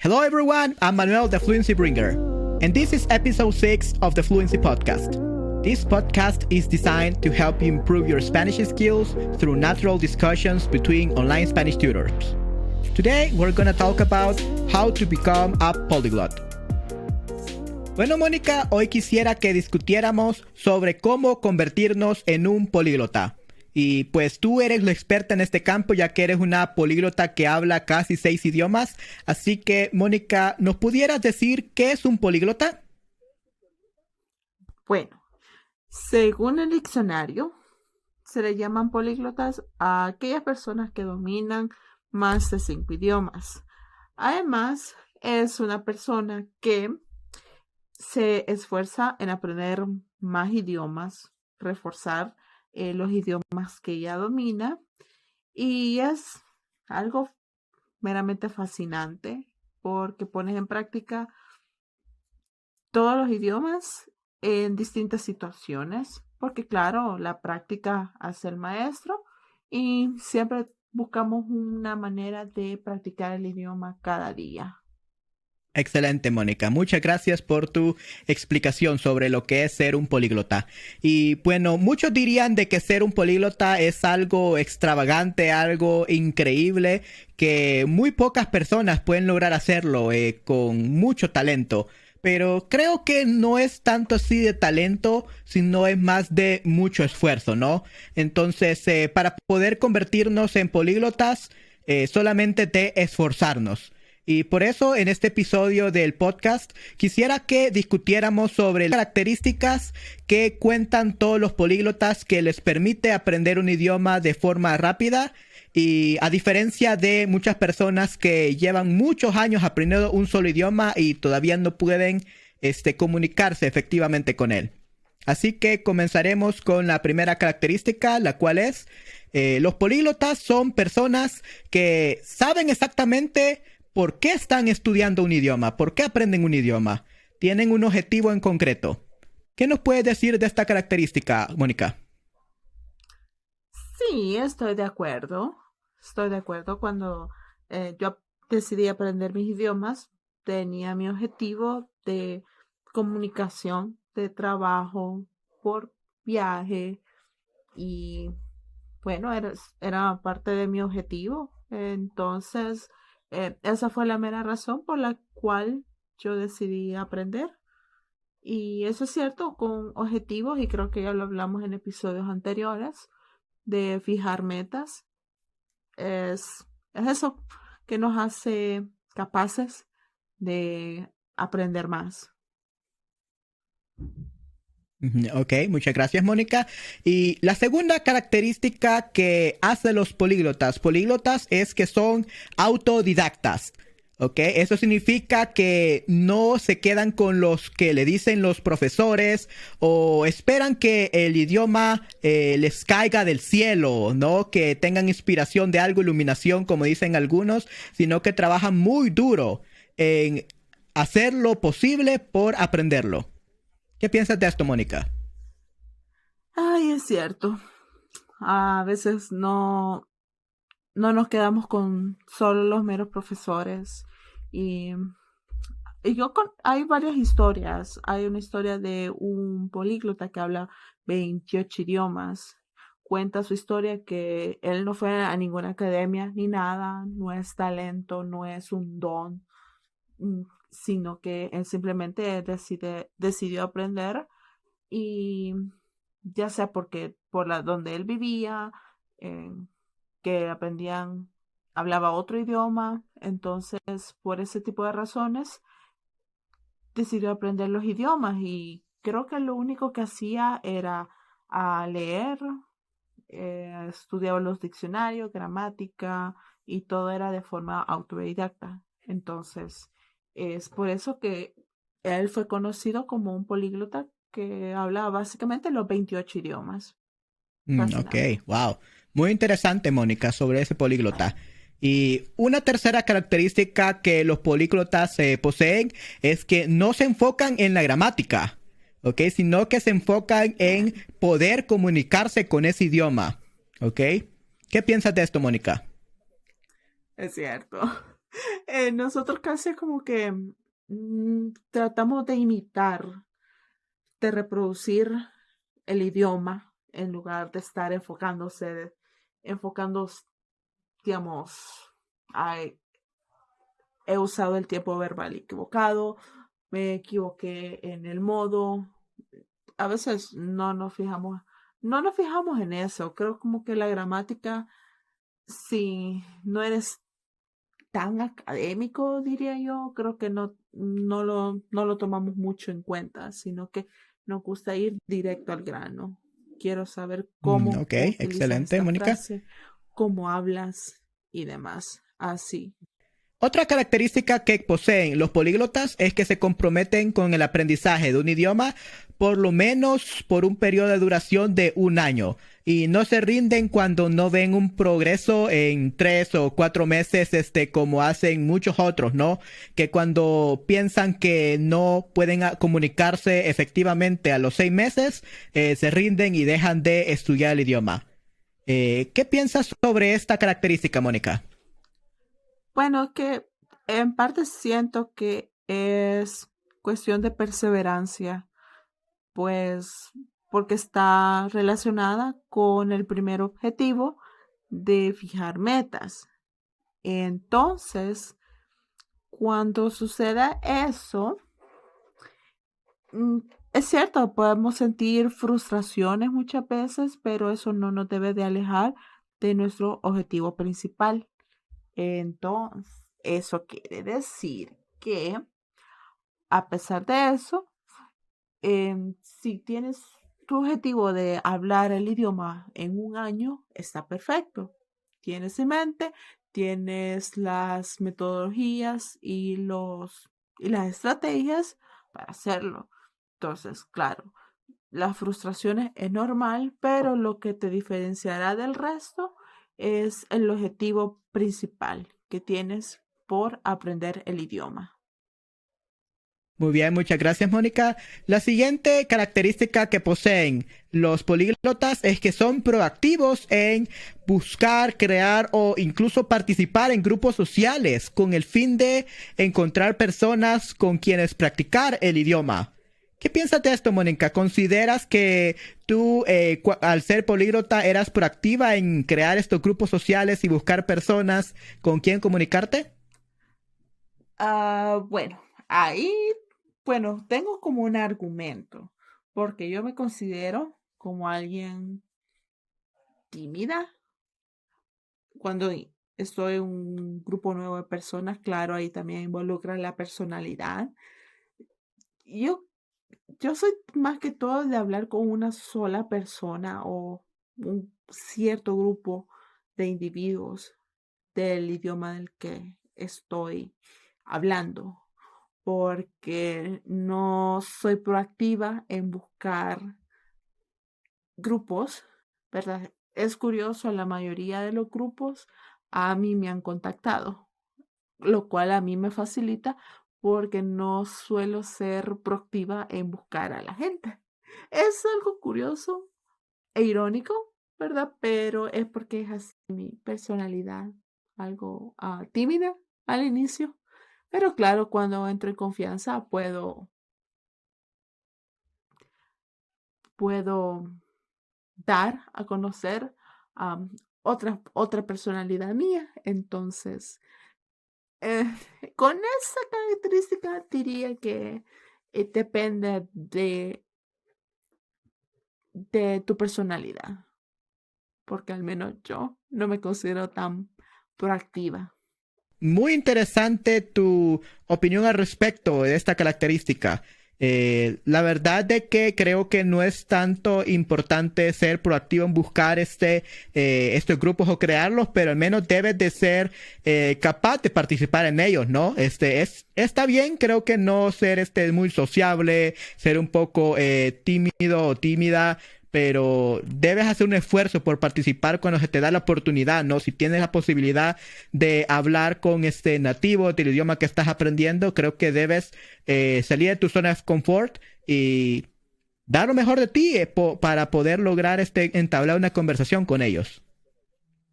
Hello everyone, I'm Manuel, the Fluency Bringer, and this is episode 6 of the Fluency Podcast. This podcast is designed to help you improve your Spanish skills through natural discussions between online Spanish tutors. Today, we're going to talk about how to become a polyglot. Bueno, Mónica, hoy quisiera que discutiéramos sobre cómo convertirnos en un políglota. Y pues tú eres la experta en este campo, ya que eres una políglota que habla casi 6 idiomas. Así que, Mónica, ¿nos pudieras decir qué es un políglota? Bueno, según el diccionario, se le llaman políglotas a aquellas personas que dominan más de 5 idiomas. Además, es una persona que se esfuerza en aprender más idiomas, reforzar los idiomas que ella domina, y es algo meramente fascinante porque pones en práctica todos los idiomas en distintas situaciones, porque claro, la práctica hace el maestro y siempre buscamos una manera de practicar el idioma cada día. Excelente, Mónica. Muchas gracias por tu explicación sobre lo que es ser un políglota. Y bueno, muchos dirían de que ser un políglota es algo extravagante, algo increíble, que muy pocas personas pueden lograr hacerlo con mucho talento. Pero creo que no es tanto así de talento, sino es más de mucho esfuerzo, ¿no? Entonces, para poder convertirnos en políglotas, solamente de esforzarnos. Y por eso en este episodio del podcast quisiera que discutiéramos sobre las características que cuentan todos los políglotas que les permite aprender un idioma de forma rápida, y a diferencia de muchas personas que llevan muchos años aprendiendo un solo idioma y todavía no pueden comunicarse efectivamente con él. Así que comenzaremos con la primera característica, la cual es los políglotas son personas que saben exactamente ¿por qué están estudiando un idioma? ¿Por qué aprenden un idioma? Tienen un objetivo en concreto. ¿Qué nos puedes decir de esta característica, Mónica? Sí, estoy de acuerdo. Estoy de acuerdo. Cuando yo decidí aprender mis idiomas, tenía mi objetivo de comunicación, de trabajo, por viaje, y bueno, era parte de mi objetivo. Entonces, esa fue la mera razón por la cual yo decidí aprender. Y eso es cierto, con objetivos, y creo que ya lo hablamos en episodios anteriores, de fijar metas. Es eso que nos hace capaces de aprender más. Ok, muchas gracias, Mónica. Y la segunda característica que hace los políglotas es que son autodidactas. Ok, eso significa que no se quedan con los que le dicen los profesores o esperan que el idioma les caiga del cielo, ¿no? Que tengan inspiración de algo, iluminación, como dicen algunos, sino que trabajan muy duro en hacer lo posible por aprenderlo. ¿Qué piensas de esto, Mónica? Ay, es cierto. A veces no nos quedamos con solo los meros profesores. Y hay varias historias. Hay una historia de un políglota que habla 28 idiomas. Cuenta su historia que él no fue a ninguna academia ni nada, no es talento, no es un don, sino que él simplemente decidió aprender, y ya sea porque donde él vivía, eh, que hablaba otro idioma, entonces por ese tipo de razones decidió aprender los idiomas, y creo que lo único que hacía era leer, estudiaba los diccionarios, gramática, y todo era de forma autodidacta. Entonces es por eso que él fue conocido como un políglota que habla básicamente los 28 idiomas. Ok, wow. Muy interesante, Mónica, sobre ese políglota. Y una tercera característica que los políglotas poseen es que no se enfocan en la gramática, ¿ok? Sino que se enfocan en poder comunicarse con ese idioma, ¿ok? ¿Qué piensas de esto, Mónica? Es cierto. Nosotros casi como que tratamos de imitar, de reproducir el idioma en lugar de estar enfocando, digamos, ay, he usado el tiempo verbal equivocado, me equivoqué en el modo. A veces no nos fijamos en eso. Creo como que la gramática, si no eres tan académico, diría yo, creo que no lo tomamos mucho en cuenta, sino que nos gusta ir directo al grano. Quiero saber cómo Ok, utilizas excelente, esta Mónica. frase, cómo hablas y demás. Así. Otra característica que poseen los políglotas es que se comprometen con el aprendizaje de un idioma por lo menos por un periodo de duración de un año y no se rinden cuando no ven un progreso en 3 o 4 meses, como hacen muchos otros, ¿no? Que cuando piensan que no pueden comunicarse efectivamente a los 6 meses, se rinden y dejan de estudiar el idioma. ¿Qué piensas sobre esta característica, Mónica? Bueno, que en parte siento que es cuestión de perseverancia, pues porque está relacionada con el primer objetivo de fijar metas. Entonces, cuando suceda eso, mm, es cierto, podemos sentir frustraciones muchas veces, pero eso no nos debe de alejar de nuestro objetivo principal. Entonces, eso quiere decir que a pesar de eso, si tienes tu objetivo de hablar el idioma en un año, está perfecto. Tienes en mente, tienes las metodologías y las estrategias para hacerlo. Entonces, claro, la frustración es normal, pero lo que te diferenciará del resto es el objetivo principal que tienes por aprender el idioma. Muy bien, muchas gracias, Mónica. La siguiente característica que poseen los políglotas es que son proactivos en buscar, crear o incluso participar en grupos sociales con el fin de encontrar personas con quienes practicar el idioma. ¿Qué piensas de esto, Mónica? ¿Consideras que tú, al ser políglota, eras proactiva en crear estos grupos sociales y buscar personas con quien comunicarte? Bueno, ahí, bueno, tengo como un argumento, porque yo me considero como alguien tímida cuando estoy en un grupo nuevo de personas. Claro, ahí también involucra la personalidad. Yo, yo soy más que todo de hablar con una sola persona o un cierto grupo de individuos del idioma del que estoy hablando, porque no soy proactiva en buscar grupos, ¿verdad? Es curioso, la mayoría de los grupos a mí me han contactado, lo cual a mí me facilita porque no suelo ser proactiva en buscar a la gente. Es algo curioso e irónico, ¿verdad? Pero es porque es así mi personalidad, algo tímida al inicio. Pero claro, cuando entro en confianza puedo dar a conocer am, otra personalidad mía. Entonces, eh, con esa característica diría que depende de tu personalidad, porque al menos yo no me considero tan proactiva. Muy interesante tu opinión al respecto de esta característica. La verdad de que creo que no es tanto importante ser proactivo en buscar estos grupos o crearlos, pero al menos debes de ser capaz de participar en ellos, ¿no? Está bien, creo que no ser muy sociable, ser un poco tímido o tímida, pero debes hacer un esfuerzo por participar cuando se te da la oportunidad, ¿no? Si tienes la posibilidad de hablar con este nativo del idioma que estás aprendiendo, creo que debes salir de tu zona de confort y dar lo mejor de ti para poder lograr entablar una conversación con ellos.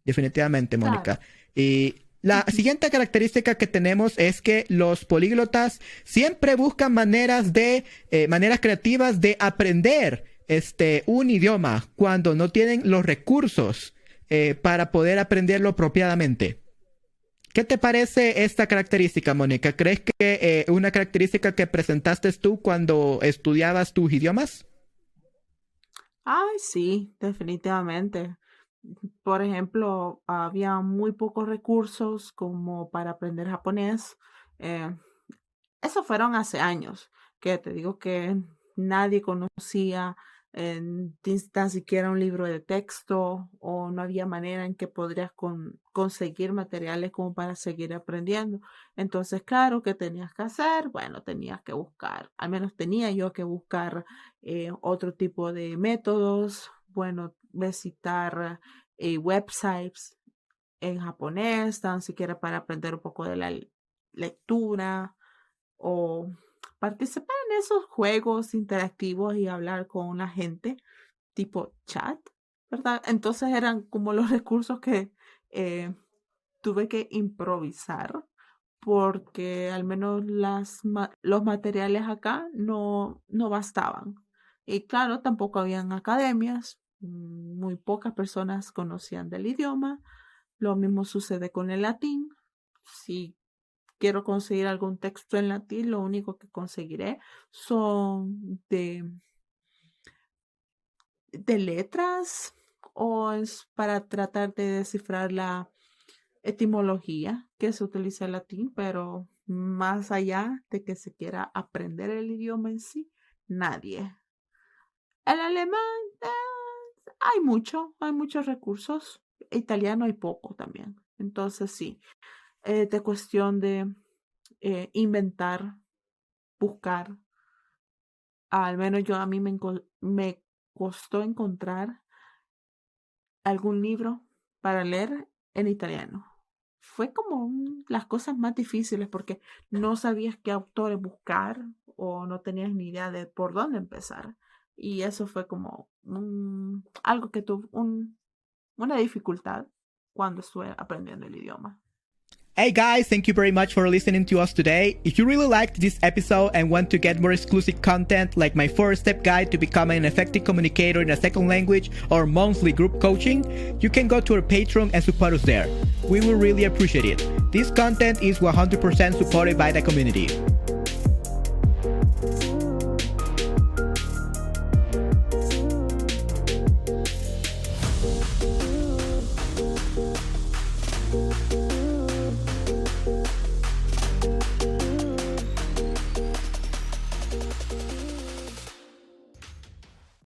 Definitivamente, Claro. Mónica. Y La siguiente característica que tenemos es que los políglotas siempre buscan maneras creativas de aprender un idioma cuando no tienen los recursos para poder aprenderlo apropiadamente. ¿Qué te parece esta característica, Mónica? ¿Crees que es una característica que presentaste tú cuando estudiabas tus idiomas? Ay, sí, definitivamente. Por ejemplo, había muy pocos recursos como para aprender japonés. Eh, Eso fueron hace años, que te digo que nadie conocía tan siquiera un libro de texto o no había manera en que podrías conseguir materiales como para seguir aprendiendo. Entonces, claro, ¿qué tenías que hacer? Bueno, tenías que buscar, al menos tenía yo que buscar otro tipo de métodos, bueno, visitar websites en japonés, tan siquiera para aprender un poco de la lectura o participar en esos juegos interactivos y hablar con la gente tipo chat, ¿verdad? Entonces eran como los recursos que eh, tuve que improvisar porque al menos los materiales acá no bastaban. Y claro, tampoco habían academias, muy pocas personas conocían del idioma. Lo mismo sucede con el latín. Si quiero conseguir algún texto en latín, lo único que conseguiré son de letras o es para tratar de descifrar la etimología que se utiliza en latín, pero más allá de que se quiera aprender el idioma en sí, nadie. El alemán, hay muchos recursos. Italiano hay poco también. Entonces sí, de cuestión de inventar, buscar. Al menos yo a mí me costó encontrar algún libro para leer en italiano. Fue como las cosas más difíciles porque no sabías qué autores buscar o no tenías ni idea de por dónde empezar. Y eso fue como algo que tuvo una dificultad cuando estuve aprendiendo el idioma. Hey guys, thank you very much for listening to us today. If you really liked this episode and want to get more exclusive content like my 4-step guide to become an effective communicator in a second language or monthly group coaching, you can go to our Patreon and support us there. We will really appreciate it. This content is 100% supported by the community.